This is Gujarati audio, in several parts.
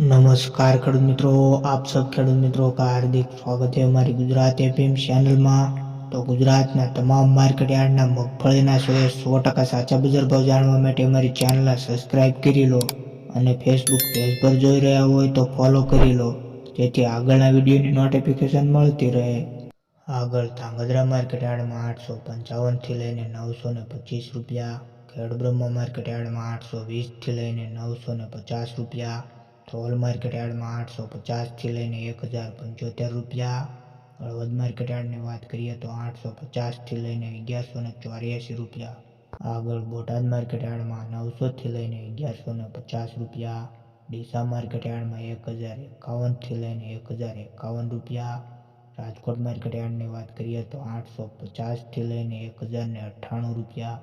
નમસ્કાર ખેડૂત મિત્રો, આપ સબ ખેડૂત મિત્રો का हार्दिक સ્વાગત છે અમારી ગુજરાત એફએમ ચેનલમાં। તો ગુજરાતના તમામ માર્કેટયાર્ડના મગફળીના 100% સાચા બજાર ભાવ જાણવા માટે અમારી ચેનલને સબસ્ક્રાઇબ કરી લો અને ફેસબુક પેજ પર જોઈ રહ્યા હોય તો ફોલો કરી લો જેથી આગળના વિડીયોની નોટિફિકેશન મળતી રહે। આગળ ધાંગધ્રા માર્કેટયાર્ડમાં 855 થી લઈને 925 રૂપિયા, ખેડબ્રહ્મા માર્કેટયાર્ડમાં 820 થી લઈને 950 રૂપિયા, ધ્રોલ માર્કેટયાર્ડમાં 850 થી લઈને 1075 રૂપિયા, હળવદ માર્કેટયાર્ડની વાત કરીએ તો 850 થી લઈને 1184 રૂપિયા। આગળ બોટાદ માર્કેટયાર્ડમાં 900 થી લઈને 1150 રૂપિયા, ડીસા માર્કેટયાર્ડમાં 1051 થી લઈને 1051 રૂપિયા, રાજકોટ માર્કેટયાર્ડની વાત કરીએ તો 850 થી લઈને 1098 રૂપિયા,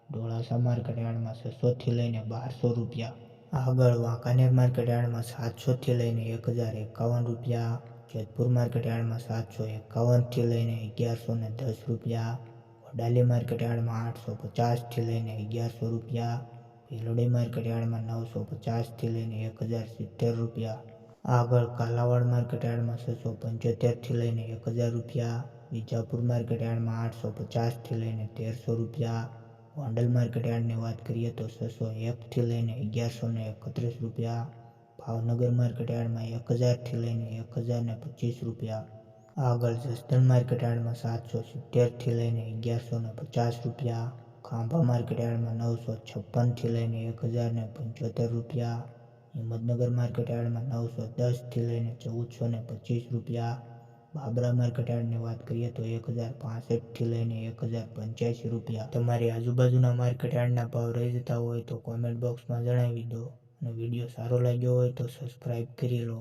ડોળાસા માર્કેટયાર્ડમાં 600 થી લઈને 1200 રૂપિયા। આગળ વાંકાનેર માર્કેટયાર્ડમાં 700 થી લઈને 1051 રૂપિયા, જેતપુર માર્કેટયાર્ડમાં 751 થી લઈને 1110 રૂપિયા, વડાલી માર્કેટયાર્ડમાં 850 થી લઈને 1100 રૂપિયા, ભીલોડી માર્કેટયાર્ડમાં 950 થી લઈને 1070 રૂપિયા। આગળ કાલાવાડ માર્કેટયાર્ડમાં 675 થી લઈને 1000 રૂપિયા, વિજાપુર માર્કેટયાર્ડમાં 850 થી લઈને 1300 રૂપિયા, ગોંડલ માર્કેટયાર્ડની વાત કરીએ તો 601 થી લઈને 1131 રૂપિયા, ભાવનગર માર્કેટયાર્ડમાં 1000 થી લઈને 1025 રૂપિયા। આગળ જસદણ માર્કેટયાર્ડમાં 770 થી લઈને 1150 રૂપિયા, ખાંભા માર્કેટયાર્ડમાં 956 થી લઈને 1075 રૂપિયા, હિંમતનગર માર્કેટયાર્ડમાં 910 થી લઈને 1425 રૂપિયા, બાબરા માર્કેટયાર્ડની વાત કરીએ તો 1065 થી લઈને 1085 રૂપિયા। તમારી આજુબાજુના માર્કેટયાર્ડના ભાવ રહી જતા હોય તો કોમેન્ટ બોક્સમાં જણાવી દો અને વિડીયો સારો લાગ્યો હોય તો સબસ્ક્રાઇબ કરી લો।